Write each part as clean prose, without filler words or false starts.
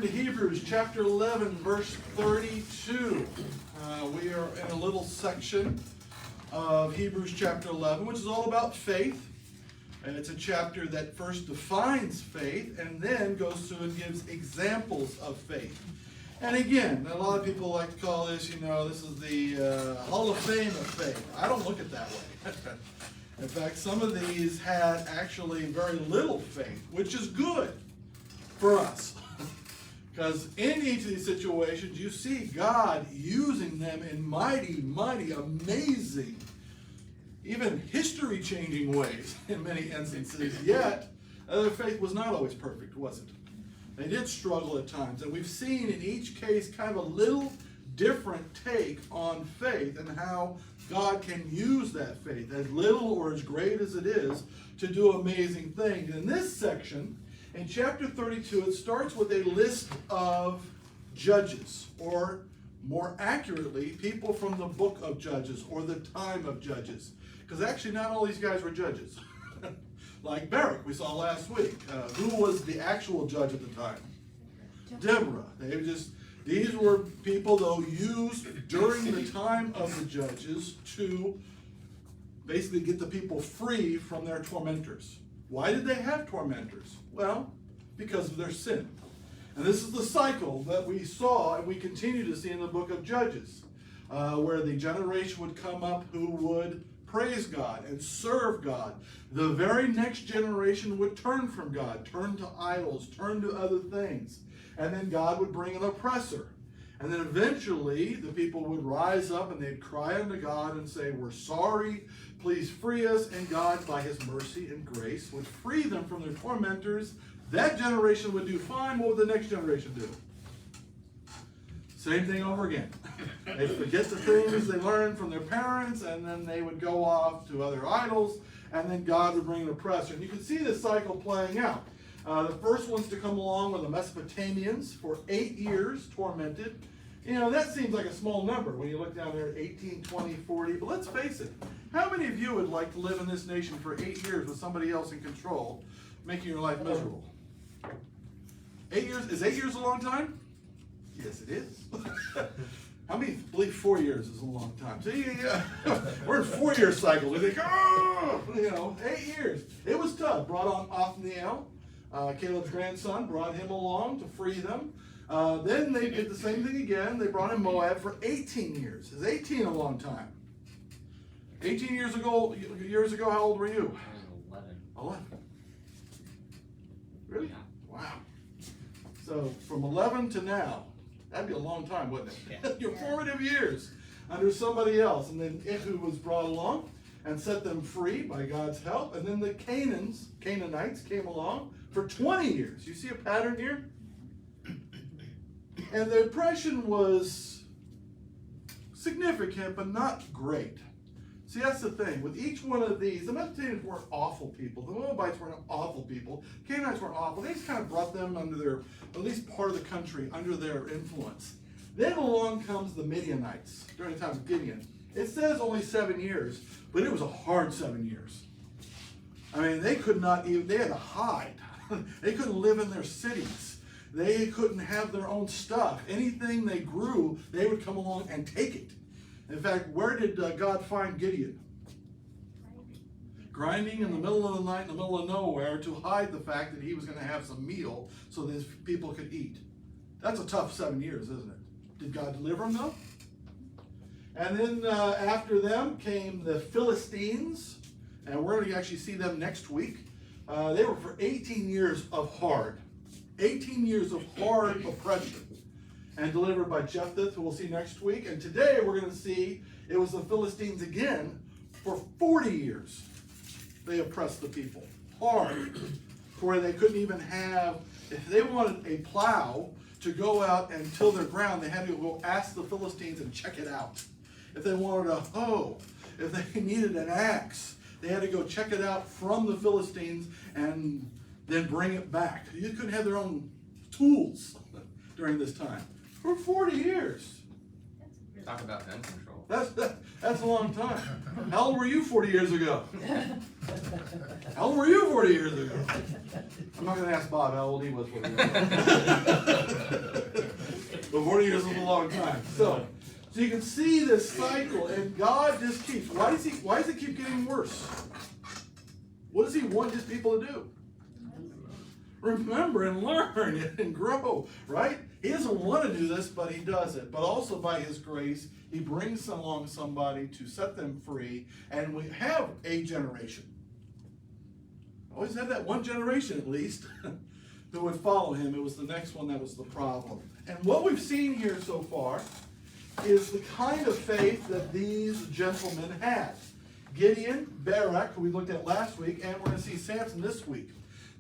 to Hebrews chapter 11, verse 32. We are in a little section of Hebrews chapter 11, which is all about faith. And it's a chapter that first defines faith and then goes through and gives examples of faith. And again, a lot of people like to call this, this is the Hall of Fame of faith. I don't look at it that way. In fact, some of these had actually very little faith, which is good for us. Because in each of these situations, you see God using them in mighty, mighty, amazing, even history-changing ways in many instances. Yet, their faith was not always perfect, was it? They did struggle at times. And we've seen in each case kind of a little different take on faith and how God can use that faith, as little or as great as it is, to do amazing things. In this section, in chapter 32, it starts with a list of judges, or more accurately, people from the book of Judges, or the time of Judges. Because actually not all these guys were judges. Like Barak, we saw last week. Who was the actual judge at the time? Deborah. These were people, though, used during the time of the judges to basically get the people free from their tormentors. Why did they have tormentors? Well, because of their sin. And this is the cycle that we saw and we continue to see in the book of Judges, where the generation would come up who would praise God and serve God. The very next generation would turn from God, turn to idols, turn to other things. And then God would bring an oppressor. And then eventually the people would rise up and they'd cry unto God and say, "We're sorry, please free us." And God, by his mercy and grace, would free them from their tormentors. That generation would do fine. What would the next generation do? Same thing over again. They'd forget the things they learned from their parents, and then they would go off to other idols, and then God would bring an oppressor. And you can see this cycle playing out. The first ones to come along were the Mesopotamians for 8 years, tormented. That seems like a small number when you look down there at 18, 20, 40. But let's face it, how many of you would like to live in this nation for 8 years with somebody else in control, making your life miserable? 8 years? Is 8 years a long time? Yes, it is. How many believe 4 years is a long time? See, we're in 4-year cycles. We think, 8 years. It was tough. Brought on Othniel, Caleb's grandson, brought him along to free them. Then they did the same thing again. They brought in Moab for 18 years. Is 18 a long time? 18 years ago, how old were you? I was 11. 11. Really? Yeah. Wow. So from 11 to now, that'd be a long time, wouldn't it? Yeah. Your formative years under somebody else. And then Ehud was brought along and set them free by God's help. And then the Canaanites came along for 20 years. You see a pattern here? And the oppression was significant, but not great. See, that's the thing. With each one of these, the Mesopotamians weren't awful people. The Moabites weren't awful people. Canaanites weren't awful. They just kind of brought them under their, at least part of the country, under their influence. Then along comes the Midianites during the time of Gideon. It says only 7 years, but it was a hard 7 years. I mean, they could not even, they had to hide. They couldn't live in their cities. They couldn't have their own stuff. Anything they grew, they would come along and take it. In fact, where did God find Gideon? Grinding in the middle of the night, in the middle of nowhere, to hide the fact that he was going to have some meal so that his people could eat. That's a tough 7 years, isn't it? Did God deliver them, though? And then after them came the Philistines, and we're going to actually see them next week. They were for 18 years of hard. 18 years of hard oppression. And delivered by Jephthah, who we'll see next week. And today we're going to see it was the Philistines again for 40 years. They oppressed the people hard, where they couldn't even have, if they wanted a plow to go out and till their ground, they had to go ask the Philistines and check it out. If they wanted a hoe, if they needed an axe, they had to go check it out from the Philistines and then bring it back. You couldn't have their own tools during this time. For 40 years. Talk about gun control. That's a long time. How old were you 40 years ago? How old were you 40 years ago? I'm not going to ask Bob how old he was 40 years ago. 40 years is a long time. So you can see this cycle, and God just keeps. Why does it keep getting worse? What does he want his people to do? Remember and learn and grow, right? He doesn't want to do this, but he does it. But also by his grace, he brings along somebody to set them free, and we have a generation. Always had that one generation at least who would follow him. It was the next one that was the problem. And what we've seen here so far is the kind of faith that these gentlemen had. Gideon, Barak, who we looked at last week, and we're going to see Samson this week.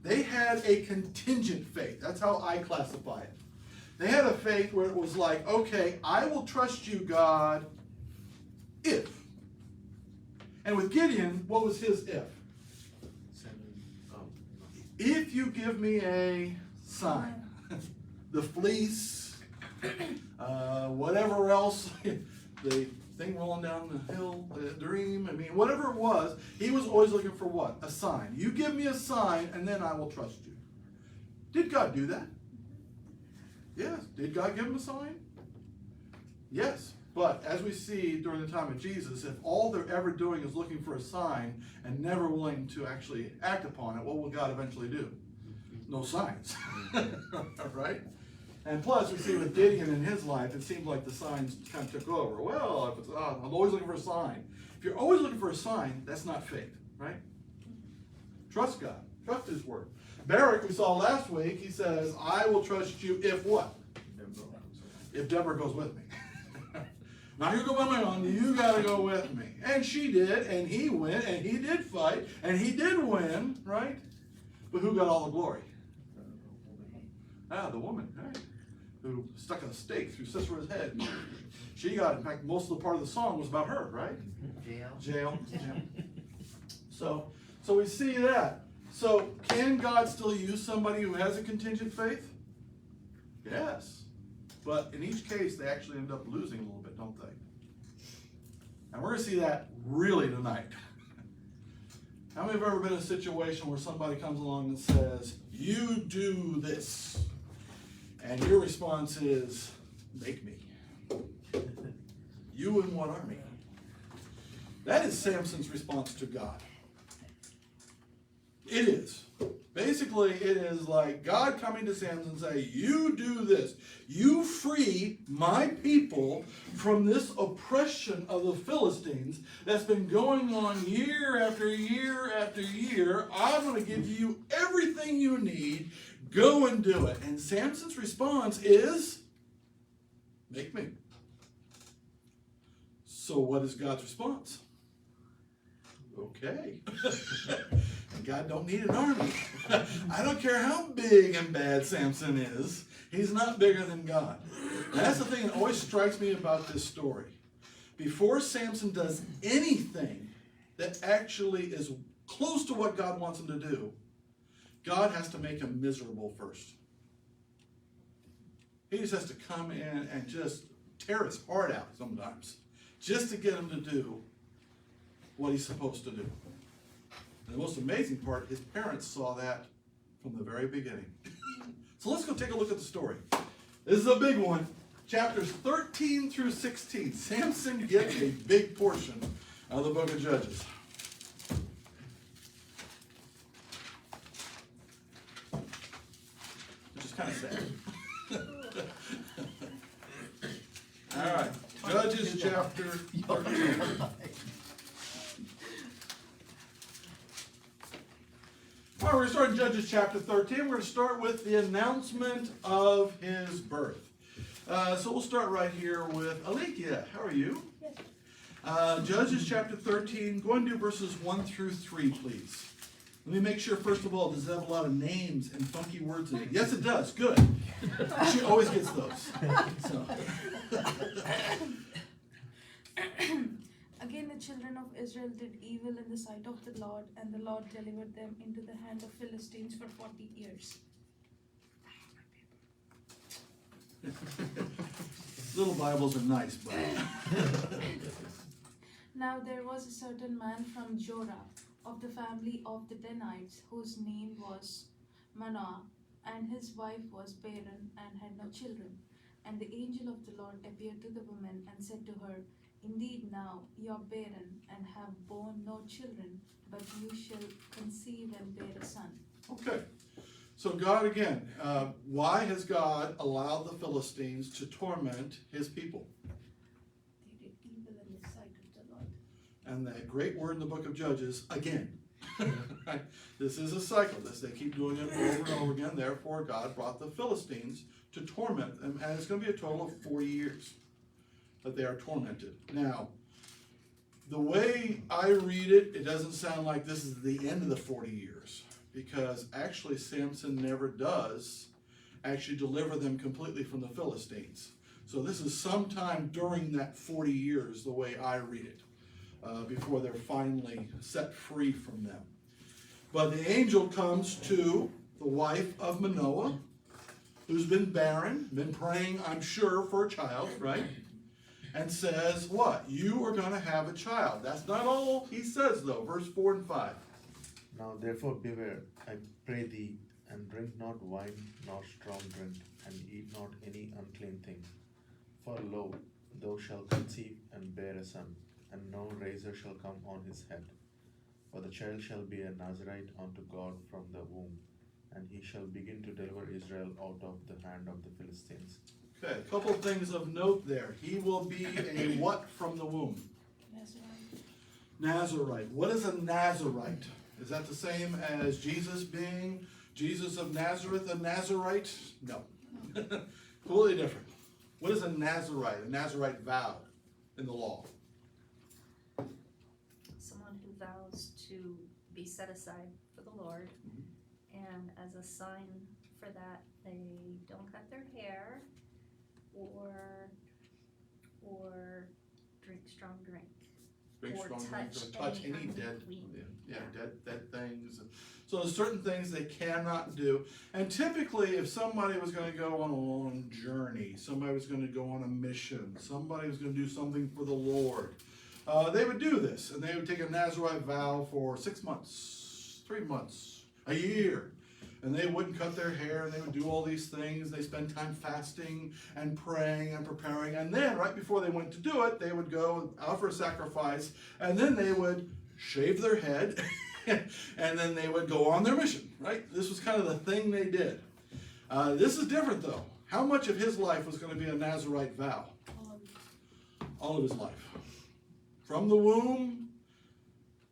They had a contingent faith. That's how I classify it. They had a faith where it was like, okay, I will trust you, God, if. And with Gideon, what was his if? If you give me a sign, the fleece, whatever else, the thing rolling down the hill, the dream, whatever it was, he was always looking for what? A sign. You give me a sign, and then I will trust you. Did God do that? Yes. Did God give him a sign? Yes. But as we see during the time of Jesus, if all they're ever doing is looking for a sign and never willing to actually act upon it, what will God eventually do? No signs. Right? And plus, we see with Gideon in his life, it seemed like the signs kind of took over. Well, if it's, I'm always looking for a sign. If you're always looking for a sign, that's not faith, right? Trust God. Trust his word. Barak, we saw last week, he says, I will trust you if what? If Deborah goes with me. Not you go by my own, you got to go with me. And she did, and he went, and he did fight, and he did win, right? But who got all the glory? The woman, right? Who stuck a stake through Sisera's head. She got, in fact, most of the part of the song was about her, right? Jail. So we see that. So can God still use somebody who has a contingent faith? Yes. But in each case, they actually end up losing a little bit, don't they? And we're going to see that really tonight. How many have ever been in a situation where somebody comes along and says, you do this? And your response is, make me. You and what army? That is Samson's response to God. It is. Basically, it is like God coming to Samson and saying, you do this. You free my people from this oppression of the Philistines that's been going on year after year after year. I'm going to give you everything you need. Go and do it. And Samson's response is, make me. So what is God's response? Okay. And God don't need an army. I don't care how big and bad Samson is. He's not bigger than God. And that's the thing that always strikes me about this story. Before Samson does anything that actually is close to what God wants him to do, God has to make him miserable first. He just has to come in and just tear his heart out sometimes, just to get him to do what he's supposed to do. And the most amazing part, his parents saw that from the very beginning. So let's go take a look at the story. This is a big one. Chapters 13 through 16. Samson gets a big portion of the book of Judges. Which is kind of sad. All right. Judges chapter 13. All right, we're going to start in Judges chapter 13. We're going to start with the announcement of his birth. So we'll start right here with Alikia. How are you? Yes. Judges chapter 13. Go and do verses 1 through 3, please. Let me make sure, first of all, does it have a lot of names and funky words in it? Yes, it does. Good. She always gets those. So. Again, the children of Israel did evil in the sight of the Lord, and the Lord delivered them into the hand of Philistines for 40 years. Little Bibles are nice, but... Now there was a certain man from Jorah, of the family of the Danites, whose name was Manoah, and his wife was barren and had no children. And the angel of the Lord appeared to the woman and said to her, Indeed now you are barren and have borne no children, but you shall conceive and bear a son. Okay. So God again, why has God allowed the Philistines to torment his people? They did evil in the sight of the Lord. And that great word in the book of Judges, again. Right? This is a cycle. They keep doing it over and over again. Therefore, God brought the Philistines to torment them, and it's going to be a total of 40 years that they are tormented. Now, the way I read it, it doesn't sound like this is the end of the 40 years, because actually Samson never does actually deliver them completely from the Philistines. So this is sometime during that 40 years, the way I read it. Before they're finally set free from them. But the angel comes to the wife of Manoah, who's been barren, been praying, I'm sure, for a child, right? And says, what? You are going to have a child. That's not all he says, though. Verse 4 and 5. Now therefore beware, I pray thee, and drink not wine nor strong drink, and eat not any unclean thing. For lo, thou shalt conceive and bear a son, and no razor shall come on his head. For the child shall be a Nazarite unto God from the womb, and he shall begin to deliver Israel out of the hand of the Philistines. Okay, a couple of things of note there. He will be a what from the womb? Nazarite. What is a Nazarite? Is that the same as Jesus being Jesus of Nazareth, a Nazarite? No. Completely different. What is a Nazarite? A Nazarite vow in the law. Someone who vows to be set aside for the Lord, and as a sign for that, they don't cut their hair or drink strong drink. Drink Or strong touch drink, or touch any any dead, unclean. dead things. So there's certain things they cannot do. And typically, if somebody was going to go on a long journey, somebody was going to go on a mission, somebody was going to do something for the Lord, they would do this, and they would take a Nazarite vow for 6 months, 3 months, a year. And they wouldn't cut their hair, and they would do all these things. They spend time fasting and praying and preparing. And then, right before they went to do it, they would go offer a sacrifice, and then they would shave their head, and then they would go on their mission, right? This was kind of the thing they did. This is different, though. How much of his life was going to be a Nazarite vow? All of his life. From the womb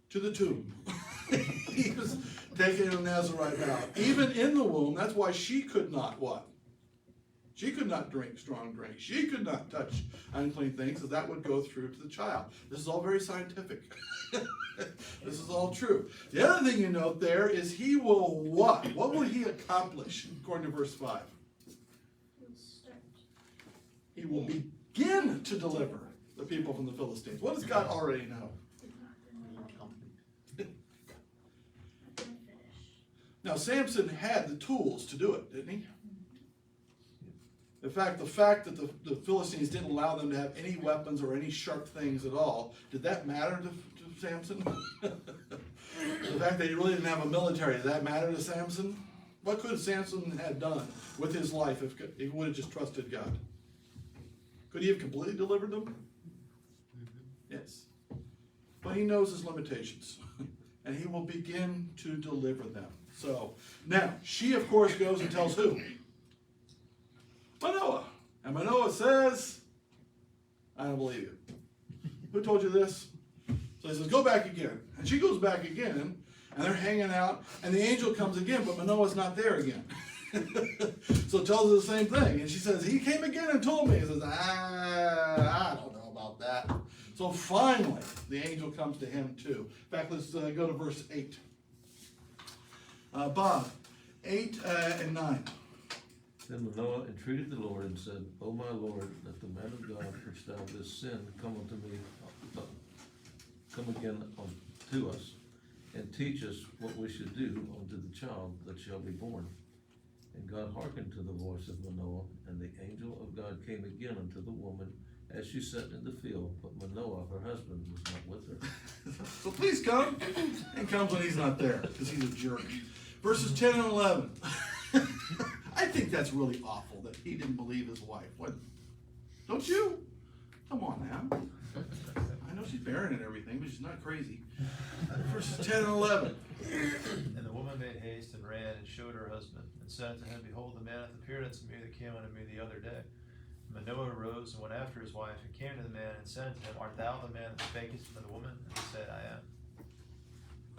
to the tomb. He was taking a Nazarite vow. Even in the womb, that's why she could not what? She could not drink strong drink. She could not touch unclean things, so that would go through to the child. This is all very scientific. This is all true. The other thing you note there is he will what? What will he accomplish, according to verse 5? He will begin to deliver the people from the Philistines. What does God already know? Now, Samson had the tools to do it, didn't he? In fact, the fact that the Philistines didn't allow them to have any weapons or any sharp things at all, did that matter to Samson? The fact that he really didn't have a military, did that matter to Samson? What could Samson have done with his life if he would have just trusted God? Could he have completely delivered them? Yes. But he knows his limitations, and he will begin to deliver them. So, now, she of course goes and tells who? Manoah. And Manoah says, I don't believe you. Who told you this? So he says, go back again. And she goes back again, and they're hanging out, and the angel comes again, but Manoah's not there again. So tells her the same thing. And she says, he came again and told me. He says, I don't know about that. So finally, the angel comes to him too. In fact, let's go to verse 8. Bob, 8 and 9. Then Manoah entreated the Lord and said, O my Lord, let the man of God which thou didst send come unto me, come again unto us, and teach us what we should do unto the child that shall be born. And God hearkened to the voice of Manoah, and the angel of God came again unto the woman as she sat in the field, but Manoah, her husband, was not with her. So please come. And comes when he's not there, because he's a jerk. Verses 10 and 11. I think that's really awful that he didn't believe his wife. What? Don't you? Come on now. I know she's barren and everything, but she's not crazy. Verses 10 and 11. And the woman made haste and ran and showed her husband, and said unto him, Behold, the man hath appeared unto me that came unto me the other day. And Manoah arose and went after his wife, and came to the man, and said unto him, Art thou the man that spakest unto the woman? And he said, I am.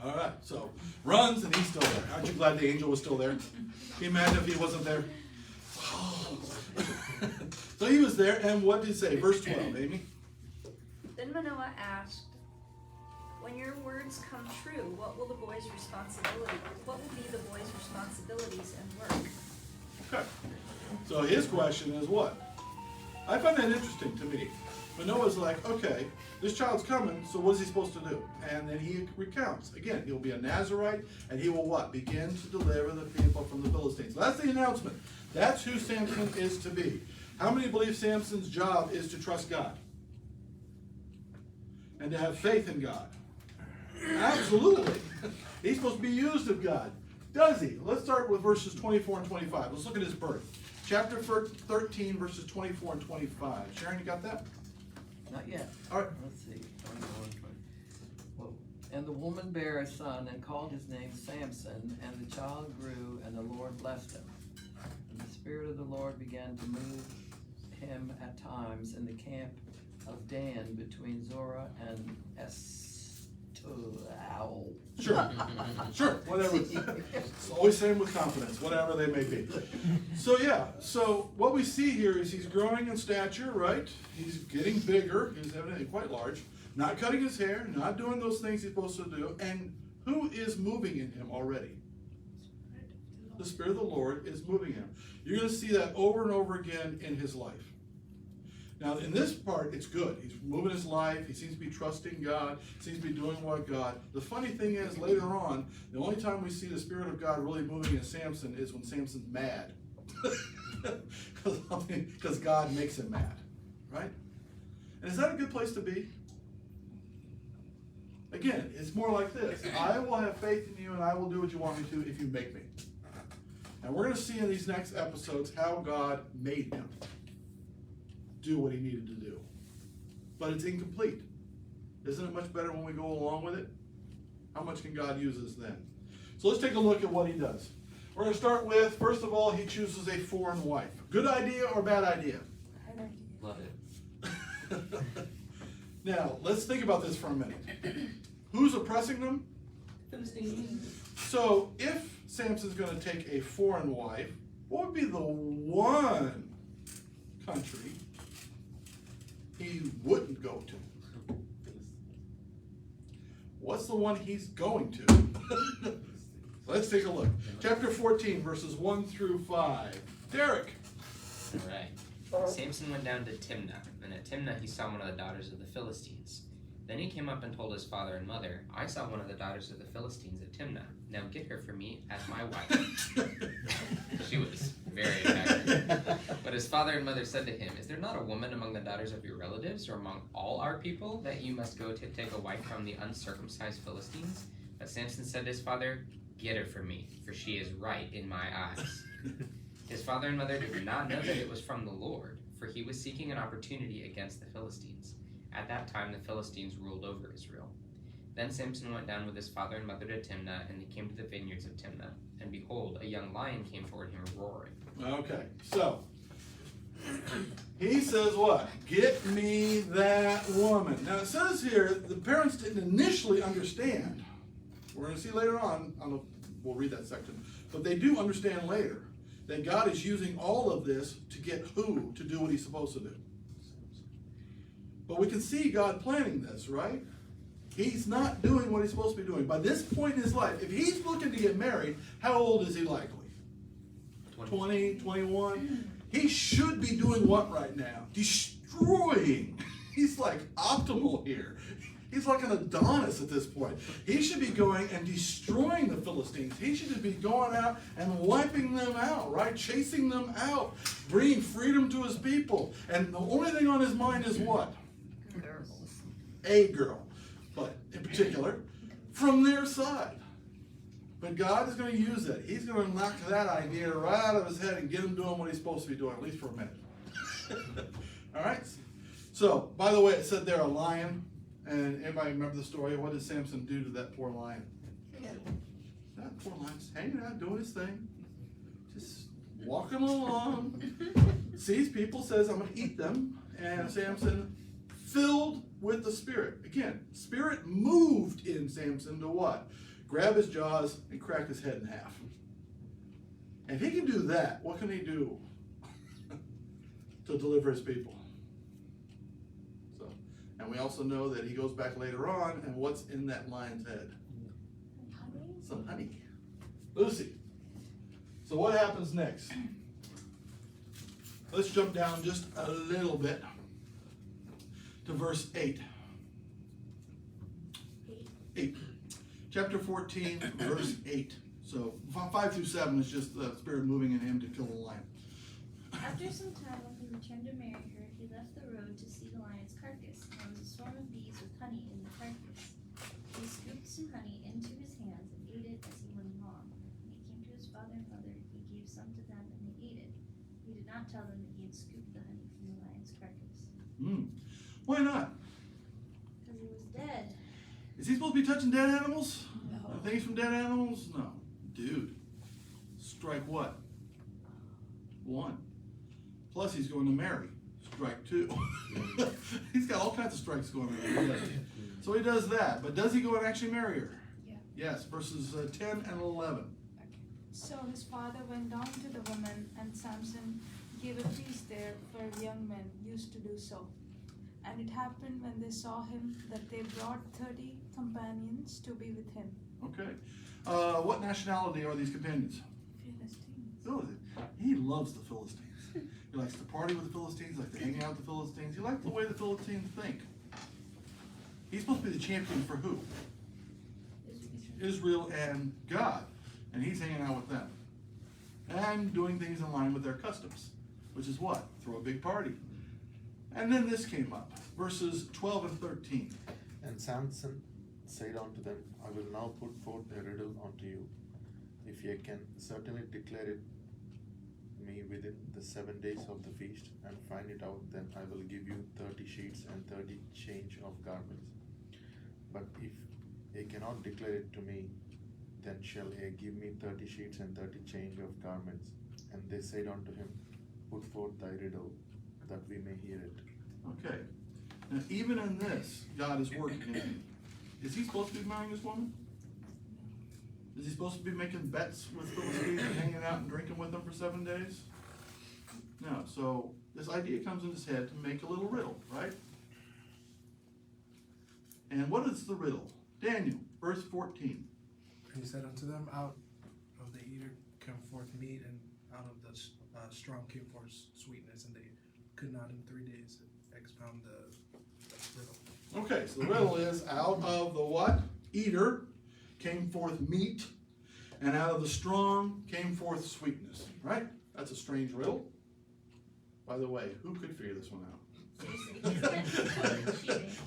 All right, so runs and he's still there. Aren't you glad the angel was still there? Can you imagine if he wasn't there? So he was there, and what did he say? Verse 12, Amy. Then Manoah asked, when your words come true, what will the boy's responsibility? What will be the boy's responsibilities and work? Okay. So his question is what? I find that interesting to me. Manoah's like, okay, this child's coming, so what is he supposed to do? And then he recounts. Again, he'll be a Nazarite, and he will what? Begin to deliver the people from the Philistines. So that's the announcement. That's who Samson is to be. How many believe Samson's job is to trust God? And to have faith in God? Absolutely. He's supposed to be used of God. Does he? Let's start with verses 24 and 25. Let's look at his birth. Chapter 13, verses 24 and 25. Sharon, you got that? Not yet. All right. Let's see. 24 and 20. Whoa. And the woman bare a son and called his name Samson, and the child grew, and the Lord blessed him. And the Spirit of the Lord began to move him at times in the camp of Dan between Zorah and Eshtaol. Sure. Sure. Whatever. It's always saying with confidence, whatever they may be. So yeah, so what we see here is he's growing in stature, right? He's getting bigger. He's evidently quite large. Not cutting his hair, not doing those things he's supposed to do. And who is moving in him already? The Spirit of the Lord is moving him. You're going to see that over and over again in his life. Now, in this part, it's good. He's moving his life. He seems to be trusting God. Seems to be doing what God. The funny thing is, later on, the only time we see the Spirit of God really moving in Samson is when Samson's mad. Because God makes him mad. Right? And is that a good place to be? Again, it's more like this. I will have faith in you, and I will do what you want me to if you make me. And we're going to see in these next episodes how God made him do what he needed to do. But it's incomplete. Isn't it much better when we go along with it? How much can God use us then? So let's take a look at what he does. We're going to start with, first of all, he chooses a foreign wife. Good idea or bad idea? Love it. Now, let's think about this for a minute. Who's oppressing them? So, if Samson's going to take a foreign wife, what would be the one country he wouldn't go to? What's the one he's going to? Let's take a look. Chapter 14, verses 1 through 5. Derek. All right. Samson went down to Timnah, and at Timnah he saw one of the daughters of the Philistines. Then he came up and told his father and mother, I saw one of the daughters of the Philistines at Timnah. Now get her for me as my wife. She was very attractive. But his father and mother said to him, Is there not a woman among the daughters of your relatives, or among all our people, that you must go to take a wife from the uncircumcised Philistines? But Samson said to his father, Get her for me, for she is right in my eyes. His father and mother did not know that it was from the Lord, for he was seeking an opportunity against the Philistines. At that time the Philistines ruled over Israel. Then Samson went down with his father and mother to Timnah, and they came to the vineyards of Timnah. And behold, a young lion came toward him roaring. Okay, so he says what? Get me that woman. Now it says here, the parents didn't initially understand. We're going to see later on, we'll read that section, but they do understand later that God is using all of this to get who to do what he's supposed to do. But we can see God planning this, right? He's not doing what he's supposed to be doing. By this point in his life, if he's looking to get married, how old is he likely? 20, 21? He should be doing what right now? Destroying. He's like optimal here. He's like an Adonis at this point. He should be going and destroying the Philistines. He should be going out and wiping them out, right? Chasing them out, bringing freedom to his people. And the only thing on his mind is what? A girl. But in particular, from their side. But God is going to use that. He's going to knock that idea right out of his head and get him doing what he's supposed to be doing, at least for a minute. All right? So, by the way, it said there a lion. And anybody remember the story? What did Samson do to that poor lion? That poor lion's hanging out, doing his thing. Just walking along. Sees people, says, I'm going to eat them. And Samson, filled with the Spirit. Again, Spirit moved in Samson to what? Grab his jaws and crack his head in half. And if he can do that, what can he do to deliver his people? So, and we also know that he goes back later on, and what's in that lion's head? Honey? Some honey. Lucy. So what happens next? Let's jump down just a little bit to verse 8. 8. Chapter 14, verse 8. So 5 through 7 is just the Spirit moving in him to kill the lion. After some time, when he returned to marry her, he left the road to see the lion's carcass. There was a swarm of bees with honey in the carcass. He scooped some honey into his hands and ate it as he went along. When he came to his father and mother, he gave some to them and they ate it. He did not tell them that he had scooped the honey from the lion's carcass. Why not? Because it was dead. Is he supposed to be touching dead animals? No. Things from dead animals? No. Dude. Strike what? 1. Plus he's going to marry. Strike 2. He's got all kinds of strikes going on. So he does that. But does he go and actually marry her? Yeah. Yes. Verses 10 and 11. So his father went down to the woman, and Samson gave a feast there, for young men used to do so. And it happened when they saw him that they brought 30 companions to be with him. Okay. What nationality are these companions? Philistines. Philistines. He loves the Philistines. He likes to party with the Philistines, likes to hang out with the Philistines. He likes the way the Philistines think. He's supposed to be the champion for who? Israel and God. And he's hanging out with them. And doing things in line with their customs. Which is what? Throw a big party. And then this came up. Verses 12 and 13. And Samson said unto them, I will now put forth a riddle unto you. If ye can certainly declare it me within the 7 days of the feast, and find it out, then I will give you 30 sheets and 30 change of garments. But if ye cannot declare it to me, then shall ye give me 30 sheets and 30 change of garments. And they said unto him, Put forth thy riddle, that we may hear it. Okay. Now, even in this, God is working in him. Is he supposed to be marrying this woman? Is he supposed to be making bets with Philistines and hanging out and drinking with them for 7 days? No. So this idea comes in his head to make a little riddle, right? And what is the riddle? Daniel, verse 14. And he said unto them, Out of the eater come forth meat, and out of the strong came forth sweetness, and they could not in 3 days expound the riddle. Okay, so the riddle is, out of the what? Eater came forth meat, and out of the strong came forth sweetness, right? That's a strange riddle. By the way, who could figure this one out?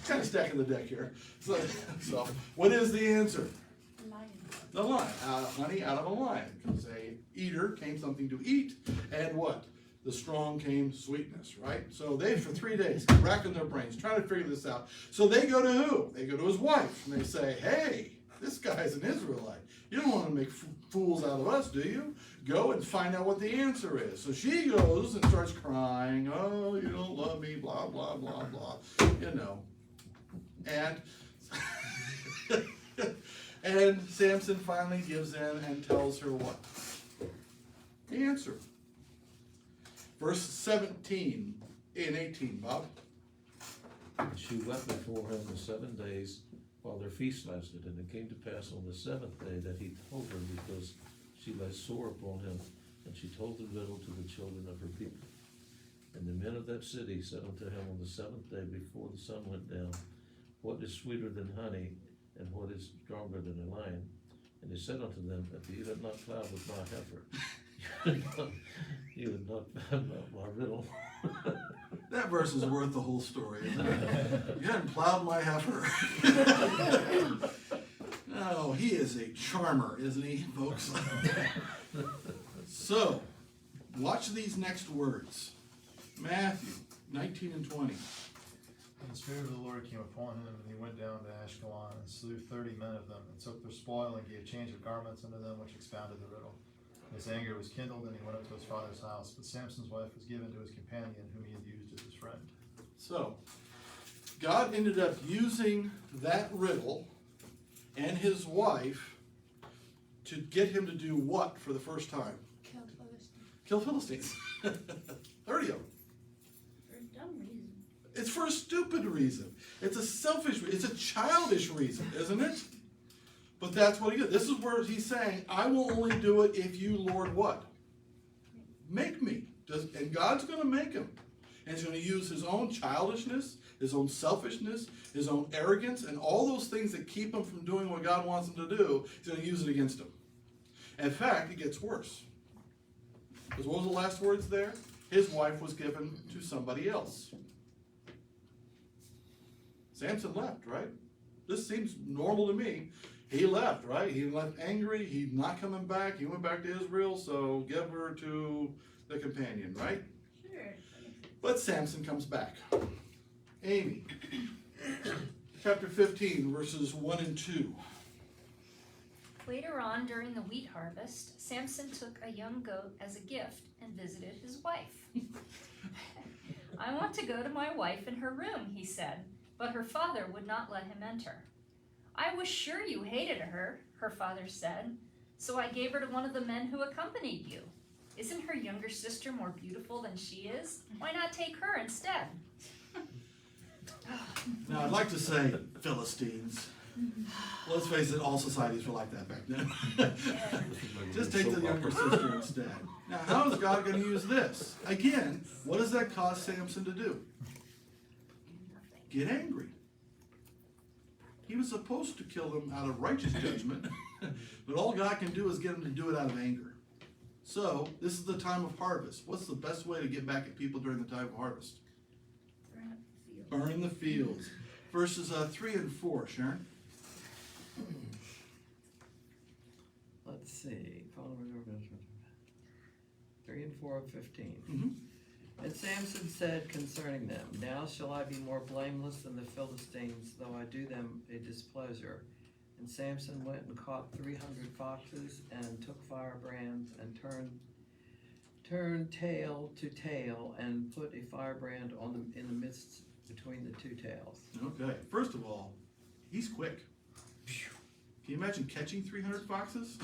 Kind of stacking the deck here. So what is the answer? Lion. The lion. Honey out of a lion. Because a eater came something to eat, and what? The strong came sweetness, right? So they, for 3 days, racking their brains, trying to figure this out. So they go to who? They go to his wife, and they say, hey, this guy's an Israelite. You don't want to make fools out of us, do you? Go and find out what the answer is. So she goes and starts crying, oh, you don't love me, blah, blah, blah, blah, you know. And and Samson finally gives in and tells her what? The answer. Verse 17 and 18, Bob. She wept before him the 7 days while their feast lasted, and it came to pass on the 7th day that he told her, because she lay sore upon him, and she told the riddle to the children of her people. And the men of that city said unto him on the 7th day before the sun went down, What is sweeter than honey, and what is stronger than a lion? And he said unto them, If ye had not plowed with my heifer, you would not have my riddle. That verse is worth the whole story, isn't it? You hadn't plowed my heifer. Oh, he is a charmer, isn't he, folks? So, watch these next words. Matthew 19 and 20. And the Spirit of the Lord came upon him, and he went down to Ashkelon, and slew 30 men of them, and took their spoil, and gave change of garments unto them, which expounded the riddle. His anger was kindled, and he went up to his father's house. But Samson's wife was given to his companion, whom he had used as his friend. So, God ended up using that riddle and his wife to get him to do what for the first time? Kill Philistines. 30 of them. For a dumb reason. It's for a stupid reason. It's a selfish reason. It's a childish reason, isn't it? But that's what he did. This is where he's saying, I will only do it if you, Lord, what? Make me. And God's going to make him. And he's going to use his own childishness, his own selfishness, his own arrogance, and all those things that keep him from doing what God wants him to do, he's going to use it against him. In fact, it gets worse. Because what was the last words there? His wife was given to somebody else. Samson left, right? This seems normal to me. He left, right? He left angry. He's not coming back. He went back to Israel, so give her to the companion, right? Sure. But Samson comes back. Amy, chapter 15, verses 1 and 2. Later on, during the wheat harvest, Samson took a young goat as a gift and visited his wife. I want to go to my wife in her room, he said, but her father would not let him enter. I was sure you hated her, her father said, so I gave her to one of the men who accompanied you. Isn't her younger sister more beautiful than she is? Why not take her instead? Now, I'd like to say Philistines. Let's face it, all societies were like that back then. Just take the younger sister instead. Now, how is God going to use this? Again, what does that cause Samson to do? Get angry. He was supposed to kill them out of righteous judgment, but all God can do is get him to do it out of anger. So, this is the time of harvest. What's the best way to get back at people during the time of harvest? Burn the fields. Verses 3 and 4, Sharon. Let's see. 3 and 4 of 15. Mm-hmm. And Samson said concerning them, now shall I be more blameless than the Philistines, though I do them a displeasure. And Samson went and caught 300 foxes, and took firebrands, and turned tail to tail, and put a firebrand in the midst between the two tails. Okay, first of all, he's quick. Can you imagine catching 300 foxes?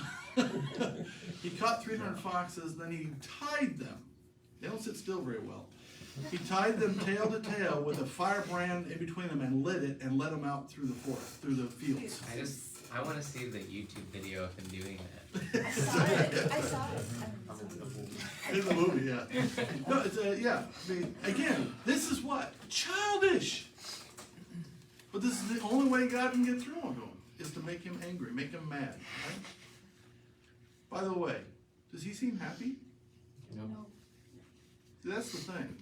He caught 300 foxes, then he tied them. They don't sit still very well. He tied them tail to tail with a firebrand in between them and lit it and let them out through the forest, through the fields. I want to see the YouTube video of him doing that. I saw it. In the movie, yeah. No, it's yeah. I mean, again, this is what? Childish. But this is the only way God can get through on him, is to make him angry, make him mad. Right? By the way, does he seem happy? No. See, that's the thing.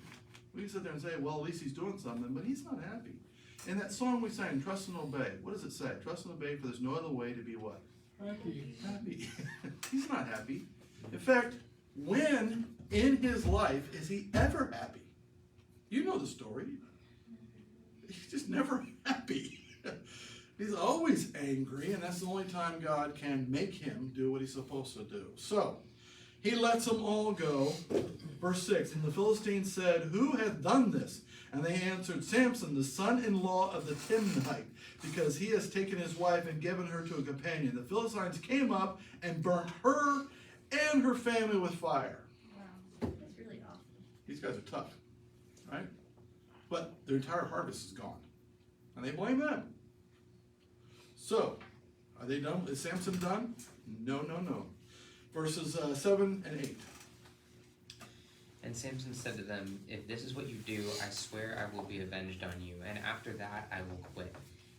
We can sit there and say, well, at least he's doing something, but he's not happy. In that song we sang, Trust and Obey, what does it say? Trust and obey, for there's no other way to be what? Happy. Happy. He's not happy. In fact, when in his life is he ever happy? You know the story. He's just never happy. He's always angry, and that's the only time God can make him do what he's supposed to do. So, he lets them all go. Verse 6, and the Philistines said, who hath done this? And they answered, Samson, the son-in-law of the Timnite, because he has taken his wife and given her to a companion. The Philistines came up and burnt her and her family with fire. Wow, that's really awful. These guys are tough, right? But their entire harvest is gone. And they blame them. So, are they done? Is Samson done? No. Verses 7 and 8. And Samson said to them, if this is what you do, I swear I will be avenged on you, and after that I will quit.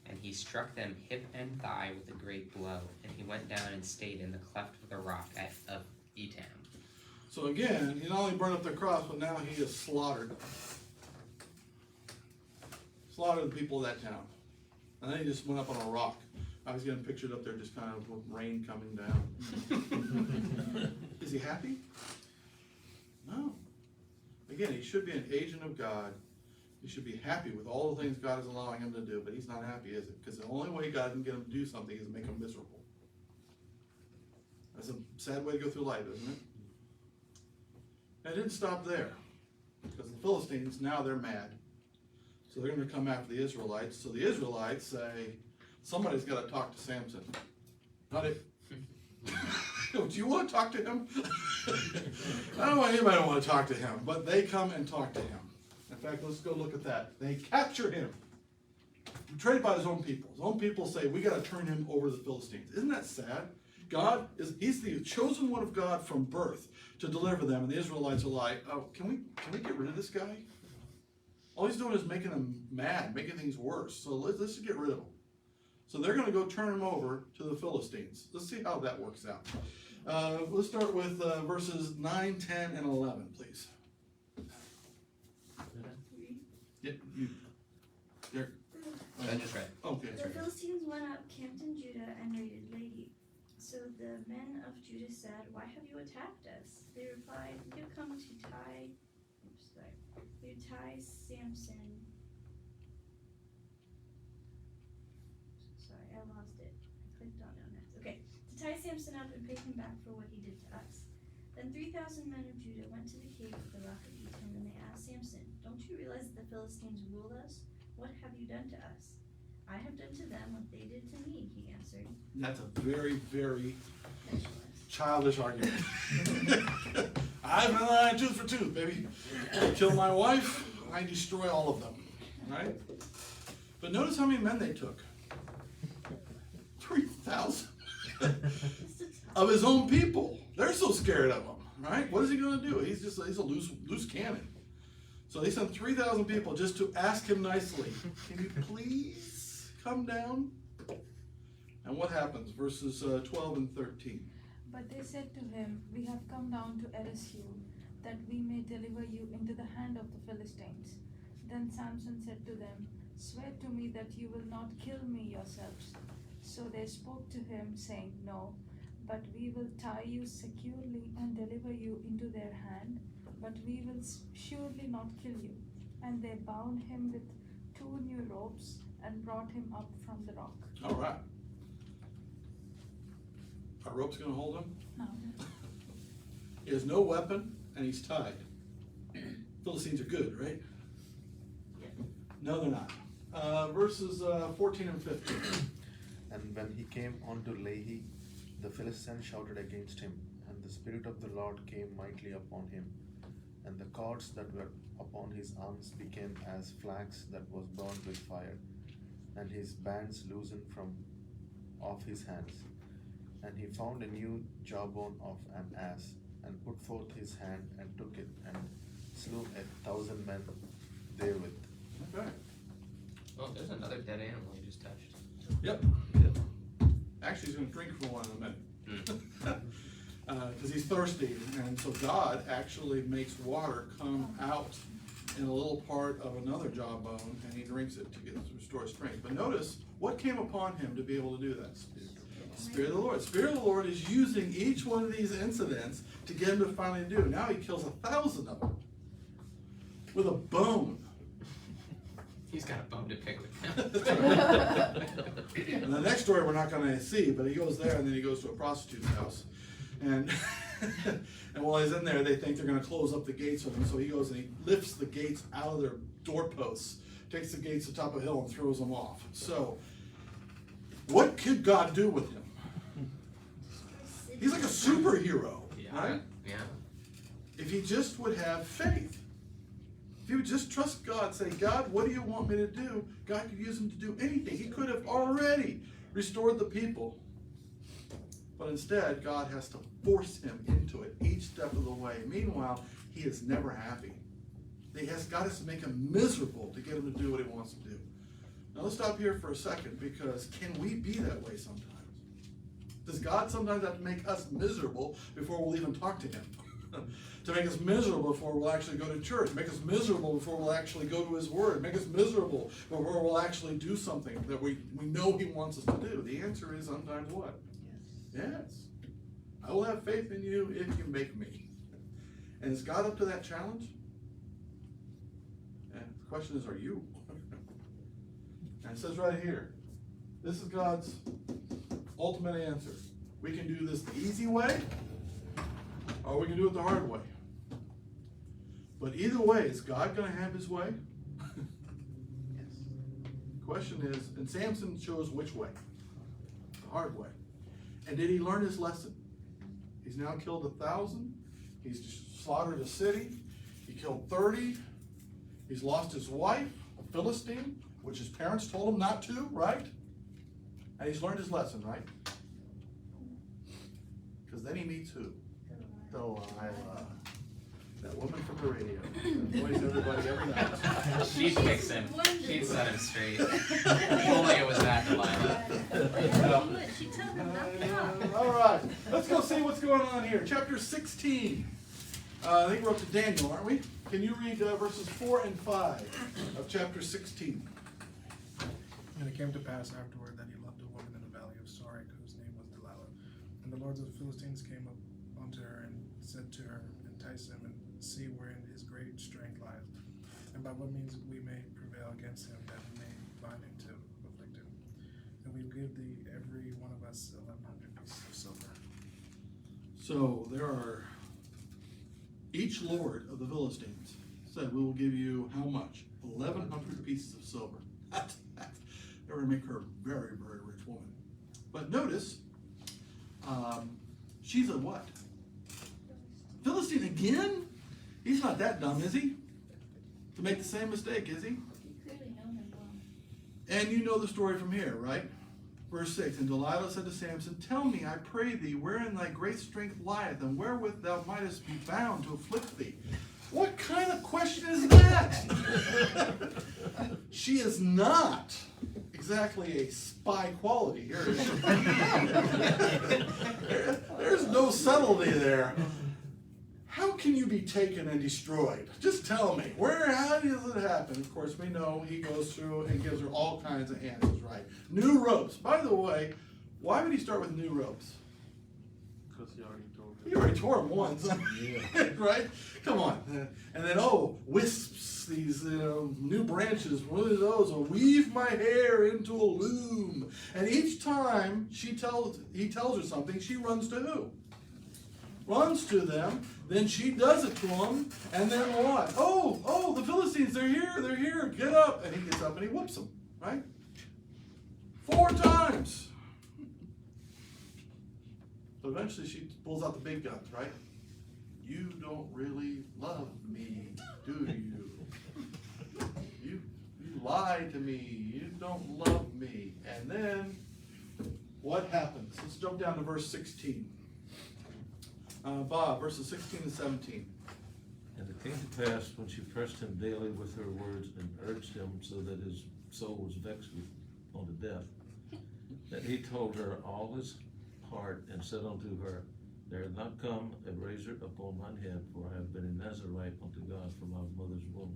And he struck them hip and thigh with a great blow, and he went down and stayed in the cleft of the rock of Etam. So again, he not only burned up their crops, but now he has slaughtered the people of that town. And then he just went up on a rock. I was getting pictured up there just kind of with rain coming down. Is he happy? No. Again, he should be an agent of God. He should be happy with all the things God is allowing him to do, but he's not happy, is it? Because the only way God can get him to do something is to make him miserable. That's a sad way to go through life, isn't it? And it didn't stop there. Because the Philistines, now they're mad. So they're going to come after the Israelites. So the Israelites say, somebody's got to talk to Samson. Not it. Do you want to talk to him? I don't want anybody to want to talk to him, but they come and talk to him. In fact, let's go look at that. They capture him. Betrayed by his own people. His own people say, we got to turn him over to the Philistines. Isn't that sad? He's the chosen one of God from birth to deliver them, and the Israelites are like, oh, can we get rid of this guy? All he's doing is making them mad, making things worse. So let's just get rid of him. So they're going to go turn him over to the Philistines. Let's see how that works out. Let's start with verses 9, 10, and 11, please. Yeah, Derek. I just read. Okay, The sorry. Philistines went up, camped in Judah, and raided Lehi. So the men of Judah said, "Why have you attacked us?" They replied, "We have come to tie Samson." Sorry, I lost it. I clicked on it next. Okay, to tie Samson up and pay him back for what he did to us. Then 3,000 men of Judah went to the cave of the rock of Etam, and they asked Samson, "Don't you realize that the Philistines rule us? What have you done to us?" "I have done to them what they did to me," he answered. That's a very, very Vengefulness. childish argument. I've been lying tooth for tooth, baby. I kill my wife, I destroy all of them. Right? But notice how many men they took. 3,000 of his own people. They're so scared of him, right? What is he going to do? He's a loose cannon. So they sent 3,000 people just to ask him nicely, "Can you please come down?" And what happens? Verses 12 and 13. But they said to him, "We have come down to arrest you, that we may deliver you into the hand of the Philistines." Then Samson said to them, "Swear to me that you will not kill me yourselves." So they spoke to him, saying, "No, but we will tie you securely and deliver you into their hand, but we will surely not kill you." And they bound him with 2 new ropes and brought him up from the rock. All right. Our rope's going to hold him? Now, He has no weapon, and he's tied. Philistines are good, right? Yeah. No, they're not. Verses 14 and 15. And when he came unto Lehi, the Philistines shouted against him, and the Spirit of the Lord came mightily upon him. And the cords that were upon his arms became as flax that was burned with fire, and his bands loosened from off his hands. And he found a new jawbone of an ass, and put forth his hand and took it, and slew 1,000 men therewith. Okay. Oh, there's another dead animal you just touched. Yep. Actually, he's going to drink for one in a minute. Because he's thirsty. And so God actually makes water come out in a little part of another jawbone, and he drinks it to restore strength. But notice what came upon him to be able to do that. Spirit of the Lord. Spirit of the Lord is using each one of these incidents to get him to finally do. Now he kills 1,000 of them with a bone. He's got a bone to pick with him. And the next story we're not going to see, but he goes there and then he goes to a prostitute's house. And and while he's in there, they think they're going to close up the gates for him. So he goes and he lifts the gates out of their doorposts, takes the gates to the top of a hill and throws them off. So what could God do with him? He's like a superhero, right? Yeah. If he just would have faith. If he would just trust God, say, "God, what do you want me to do?" God could use him to do anything. He could have already restored the people. But instead, God has to force him into it each step of the way. Meanwhile, he is never happy. God has to make him miserable to get him to do what he wants to do. Now let's stop here for a second, because can we be that way sometimes? Does God sometimes have to make us miserable before we'll even talk to him? To make us miserable before we'll actually go to church, make us miserable before we'll actually go to his word, make us miserable before we'll actually do something that we know he wants us to do. The answer is sometimes what? Yes. I will have faith in you if you make me. And is God up to that challenge? And the question is, are you? And it says right here, this is God's ultimate answer. We can do this the easy way, or we can do it the hard way. But either way, is God going to have his way? Yes. The question is, and Samson chose which way? The hard way. And did he learn his lesson? He's now killed 1,000. He's slaughtered a city. He killed 30. He's lost his wife, a Philistine, which his parents told him not to, right? And he's learned his lesson, right? Because then he meets who? Delilah. That woman from the radio. That annoys everybody every night. She'd fix him. She'd set him straight. If only it was that Delilah. She told him nothing off. All right. Let's go see what's going on here. Chapter 16. I think we're up to Daniel, aren't we? Can you read verses 4 and 5 of chapter 16? And it came to pass afterward that he loved a woman in the valley of Sorek, whose name was Delilah. And the lords of the Philistines came up unto her and said to her, entice him, and see wherein his great strength lies, and by what means we may prevail against him, that we may bind him to afflict him. And we will give thee every one of us 1,100 pieces of silver. So there are, each lord of the Philistines said, we will give you how much? 1,100 pieces of silver. They're going to make her a very, very rich woman. But notice, she's a what? Philistine again? He's not that dumb, is he? To make the same mistake, is he? You clearly know him well. And you know the story from here, right? Verse 6, and Delilah said to Samson, tell me, I pray thee, wherein thy great strength lieth, and wherewith thou mightest be bound to afflict thee. What kind of question is that? She is not exactly a spy quality here. There's no subtlety there. How can you be taken and destroyed? Just tell me. How does it happen? Of course, we know he goes through and gives her all kinds of answers, right? New ropes. By the way, why would he start with new ropes? Because he already told her. He already tore them once, right? Come on. And then, wisps, these new branches. What are those? Weave my hair into a loom. And each time he tells her something, she runs to who? Runs to them. Then she does it to him. And then what? Oh, the Philistines, they're here. Get up. And he gets up and he whoops them, right? 4 times. So eventually she pulls out the big guns, right? You don't really love me, do you? You lie to me. You don't love me. And then what happens? Let's jump down to verse 16. Bob, verses 16 and 17. And it came to pass, when she pressed him daily with her words and urged him so that his soul was vexed unto death, that he told her all his heart and said unto her, there hath not come a razor upon mine head, for I have been a Nazarite unto God from my mother's womb.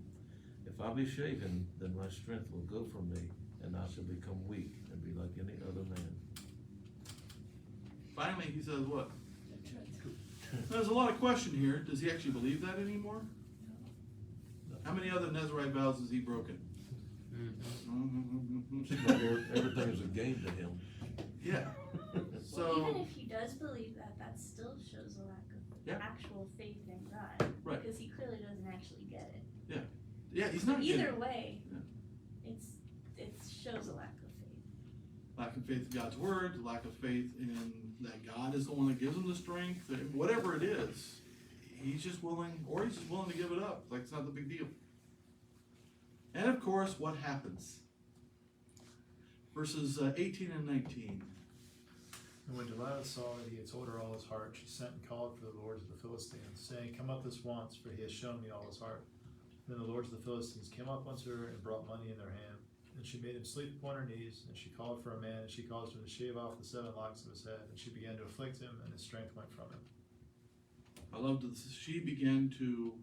If I be shaven, then my strength will go from me, and I shall become weak and be like any other man. Finally, he says what? There's a lot of question here. Does he actually believe that anymore? How many other Nazarite vows has he broken? Seems like everything is a game to him. Yeah. Well, even if he does believe that, that still shows a lack of actual faith in God. Right. Because he clearly doesn't actually get it. Yeah, he's not Either getting way, it shows a lack of faith. lack of faith in God's word, lack of faith in that God is the one that gives him the strength, whatever it is. He's just willing to give it up. Like it's not the big deal. And of course, what happens? Verses 18 and 19. And when Delilah saw that he had told her all his heart, she sent and called for the lords of the Philistines, saying, come up this once, for he has shown me all his heart. Then the lords of the Philistines came up unto her and brought money in their hand. And she made him sleep upon her knees, and she called for a man, and she caused him to shave off the 7 locks of his head, and she began to afflict him, and his strength went from him. I love that she began to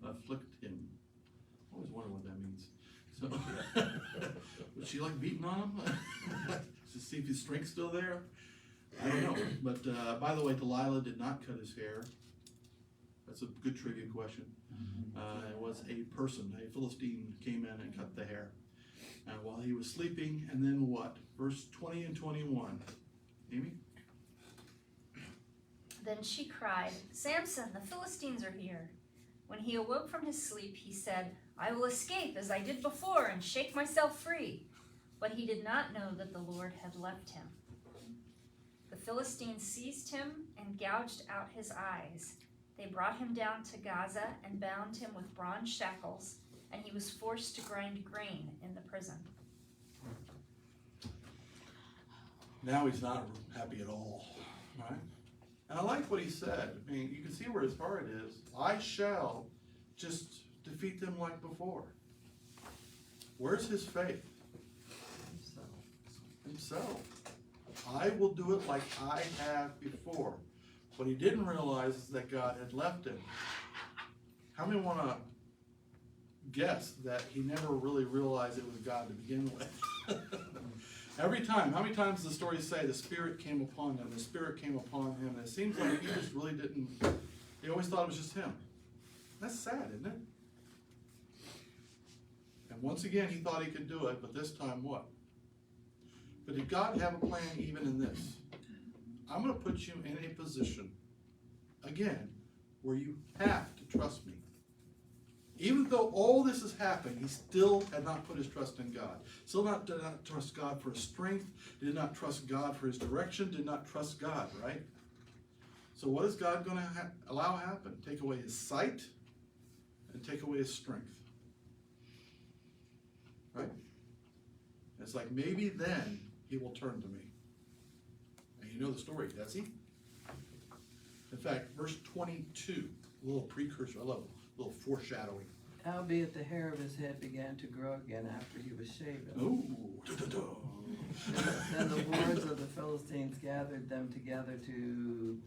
afflict him. I always wonder what that means. So, was she like beating on him? To see if his strength's still there? I don't know. But by the way, Delilah did not cut his hair. That's a good trivia question. It was a person, a Philistine, came in and cut the hair while he was sleeping. And then what? Verse 20 and 21. Amy? Then she cried, "Samson, the Philistines are here." When he awoke from his sleep, he said, "I will escape as I did before and shake myself free." But he did not know that the Lord had left him. The Philistines seized him and gouged out his eyes. They brought him down to Gaza and bound him with bronze shackles, and he was forced to grind grain in the prison. Now he's not happy at all, right? And I like what he said. I mean, you can see where his heart is. I shall just defeat them like before. Where's his faith? Himself. I will do it like I have before. What he didn't realize is that God had left him. How many want to guess that he never really realized it was God to begin with? Every time, how many times does the story say the Spirit came upon him, the Spirit came upon him, and it seems like he just really didn't, he always thought it was just him. That's sad, isn't it? And once again, he thought he could do it, but this time what? But did God have a plan even in this? I'm going to put you in a position, again, where you have to trust me. Even though all this has happened, he still had not put his trust in God. Still did not trust God for his strength, did not trust God for his direction, did not trust God, right? So what is God going to allow happen? Take away his sight and take away his strength. Right? It's like maybe then he will turn to me. And you know the story, does he? In fact, verse 22, a little precursor, I love it. A little foreshadowing. Howbeit the hair of his head began to grow again after he was shaven. Ooh. Then the lords of the Philistines gathered them together to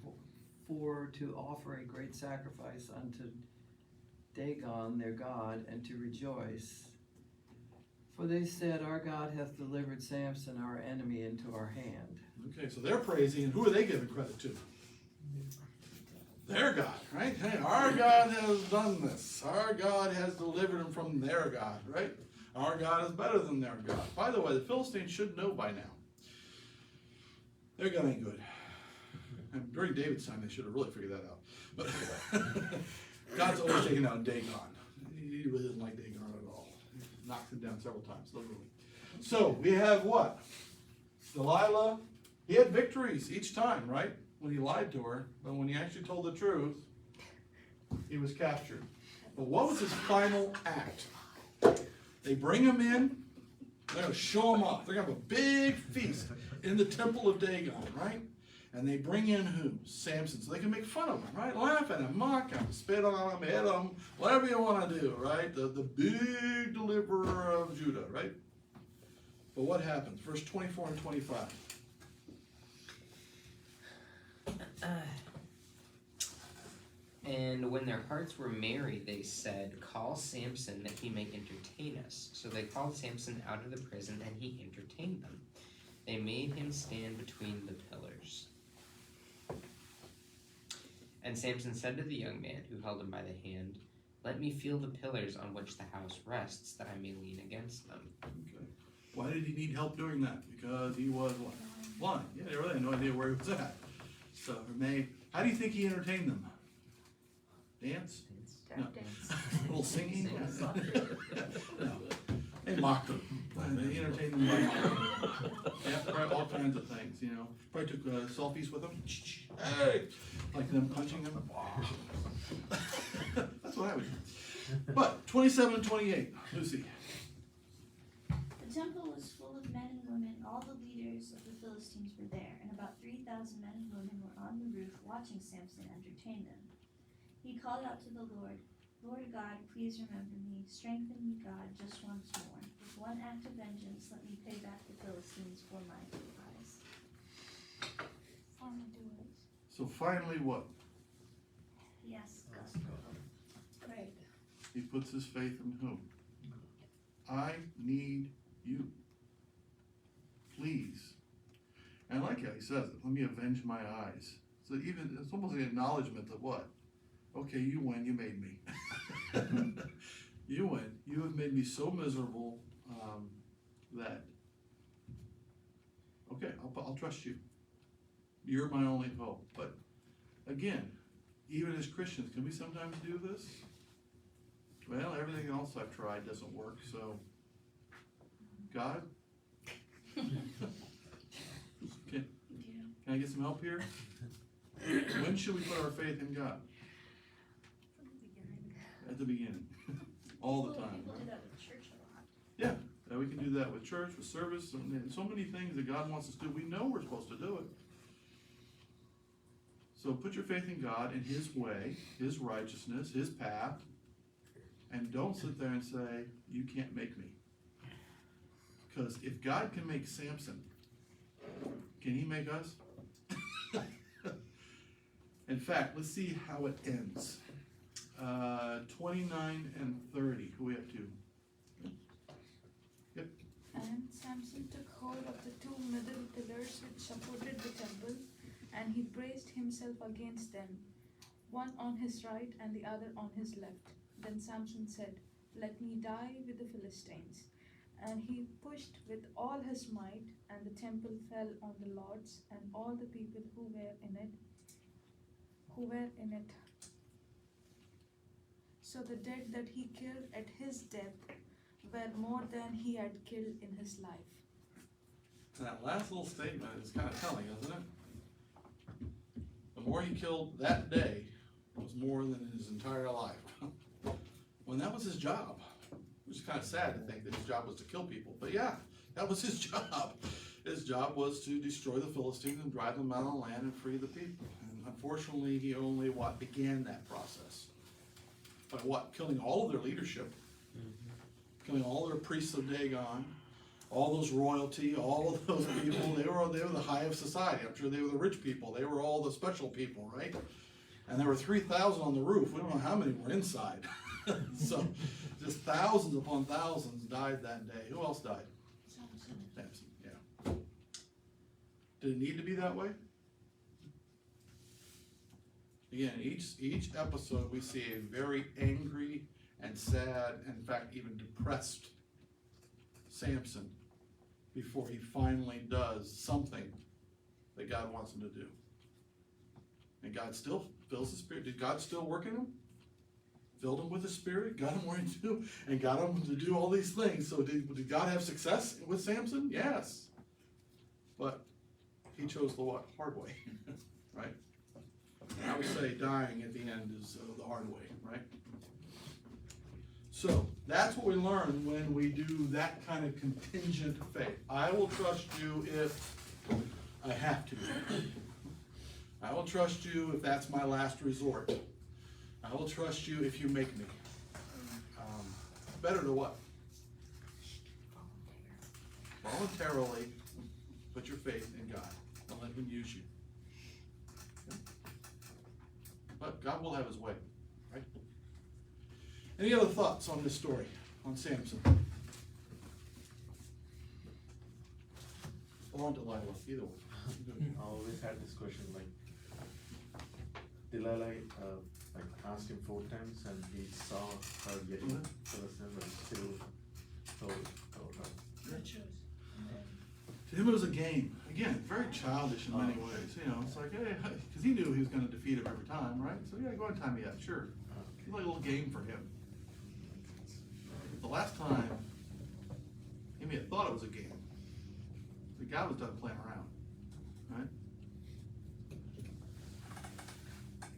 offer a great sacrifice unto Dagon their god, and to rejoice. For they said, Our God hath delivered Samson our enemy into our hand. Okay, so they're praising, and who are they giving credit to? Their God, right? Hey, our God has done this. Our God has delivered them from their God, right? Our God is better than their God. By the way, the Philistines should know by now. Their God ain't good. And during David's time, they should have really figured that out. But God's always taken out Dagon. He really doesn't like Dagon at all. He knocked him down several times, literally. So, we have what? Delilah, he had victories each time, right? When he lied to her, but when he actually told the truth, he was captured. But what was his final act? They bring him in, they're going to show him off. They're going to have a big feast in the temple of Dagon, right? And they bring in who? Samson, so they can make fun of him, right? Laugh at him, mock him, spit on him, hit him, whatever you want to do, right? The big deliverer of Judah, right? But what happens? Verse 24 and 25. And when their hearts were merry, they said, Call Samson that he may entertain us. So they called Samson out of the prison, and he entertained them. They made him stand between the pillars. And Samson said to the young man who held him by the hand, Let me feel the pillars on which the house rests, that I may lean against them. Okay. Why did he need help doing that? Because he was what? Blind. Yeah, they really had no idea where he was at. So, how do you think he entertained them? Dance? No. A little singing? No. They mocked him. They entertained them by mocking him. Yeah, probably all kinds of things, you know. Probably took selfies with him. Hey! Like them punching him. That's what I would do. But, 27 and 28. Lucy. The temple was full of men and women. All the leaders of the Philistines were there, and about 3,000 men and women were on the roof watching Samson entertain them. He called out to the Lord, Lord God, please remember me. Strengthen me, God, just once more. With one act of vengeance, let me pay back the Philistines for my eyes. Finally do it. So finally what? He Yes, God. Right. He puts his faith in whom? I need you. Please. And I like how he says it. Let me avenge my eyes. So even it's almost an acknowledgement that what? Okay, you win. You made me. You win. You have made me so miserable that. Okay, I'll trust you. You're my only hope. But again, even as Christians, can we sometimes do this? Well, everything else I've tried doesn't work, so God, can I get some help here? When should we put our faith in God? From the beginning. At the beginning, all the time. People Right? do that with church a lot. Yeah, we can do that with church, with service, and so many things that God wants us to do. We know we're supposed to do it. So put your faith in God and His way, His righteousness, His path, and don't sit there and say, you can't make me. Because if God can make Samson, can He make us? In fact, let's see how it ends. 29 and 30. Who we have to? Yep. And Samson took hold of the two middle pillars which supported the temple, and he braced himself against them, one on his right and the other on his left. Then Samson said, "Let me die with the Philistines." And he pushed with all his might, and the temple fell on the lords and all the people who were in it. So the dead that he killed at his death were more than he had killed in his life. That last little statement is kind of telling, isn't it? The more he killed that day was more than his entire life. When that was his job, which is kind of sad to think that his job was to kill people. But yeah, that was his job. His job was to destroy the Philistines and drive them out of the land and free the people. And unfortunately, he only began that process. By killing all of their leadership, killing all their priests of Dagon, all those royalty, all of those people. They were the high of society. I'm sure they were the rich people. They were all the special people, right? And there were 3,000 on the roof. We don't know how many were inside. So just thousands upon thousands died that day. Who else died? Samson, yeah. Did it need to be that way? Again, each episode we see a very angry and sad, and in fact even depressed Samson before he finally does something that God wants him to do. And God still fills the Spirit. Did God still work in him? Filled him with the Spirit, got him where he do, and got him to do all these things. So did God have success with Samson? Yes. But he chose the what? Hard way, right? And I would say dying at the end is the hard way, right? So that's what we learn when we do that kind of contingent faith. I will trust you if I have to. I will trust you if that's my last resort. I will trust you if you make me. Better to what? Voluntarily put your faith in God and let Him use you. But God will have His way, right? Any other thoughts on this story, on Samson? Or on Delilah, either way. I always had this question, like, Delilah asked him 4 times and he saw her getting Philistine, but still told her. To him it was a game. Again, very childish in many ways. You know, it's like, hey, because he knew he was going to defeat him every time, right? So yeah, go ahead and tie me up, sure. It's like a little game for him. The last time, he may have thought it was a game. The guy was done playing around, right?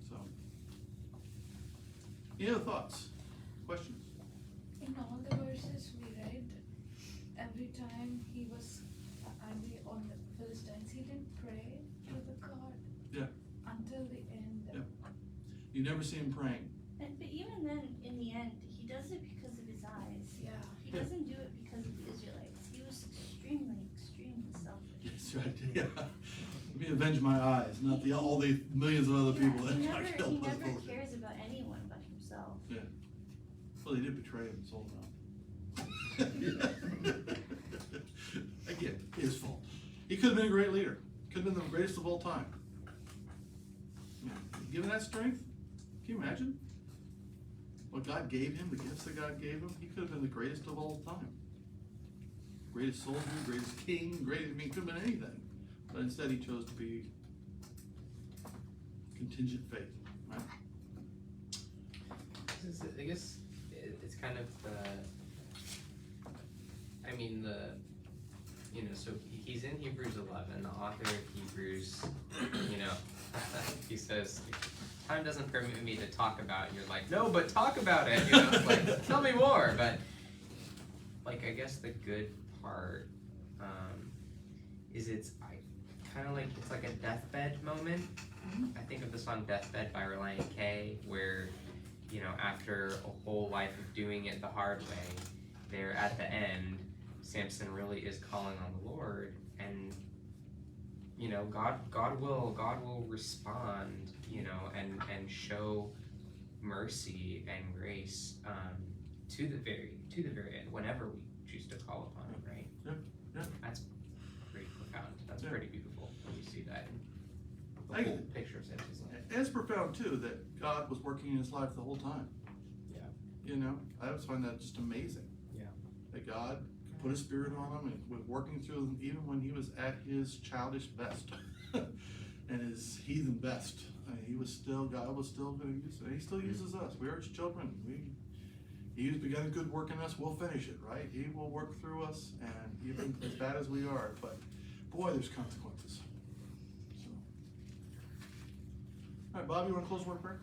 So, any other thoughts, questions? In all the verses we read, every time he was angry on the Philistines, he didn't pray to the God. Yeah. Until the end. Yeah. You never see him praying. But even then, in the end, he does it because of his eyes. Yeah. He doesn't do it because of the Israelites. He was extremely, extremely selfish. That's right. Yeah. Let me avenge my eyes, not all the millions of other people that he got never, killed he by the never Philistines. cares about anyone but himself. Well, they did betray him and sold him out. Again, his fault. He could have been a great leader. Could have been the greatest of all time. Yeah. Given that strength, can you imagine what God gave him, the gifts that God gave him? He could have been the greatest of all time. Greatest soldier, greatest king, could have been anything. But instead he chose to be contingent faith, right? I guess it's kind of so he's in Hebrews 11, the author of Hebrews, he says, time doesn't permit me to talk about it. You're like, no, but talk about it, it's like, tell me more. But, like, I guess the good part is it's like a deathbed moment. I think of the song Deathbed by Reliant K, where, after a whole life of doing it the hard way, there at the end, Samson really is calling on the Lord, and God will respond, and show mercy and grace to the very end whenever we choose to call upon Him, right? Yeah. That's pretty profound. That's Yeah. pretty beautiful when you see that. The I- whole picture of Samson's life. And it's profound too that God was working in his life the whole time. Yeah. I always find that just amazing. Yeah. That God could put a spirit on him and was working through him even when he was at his childish best and his heathen best. God was still going to use it. He still uses us. We are his children. He's begun a good work in us. We'll finish it, right? He will work through us, and even as bad as we are, but boy, there's consequences. So. All right, Bob, you want to close word of prayer?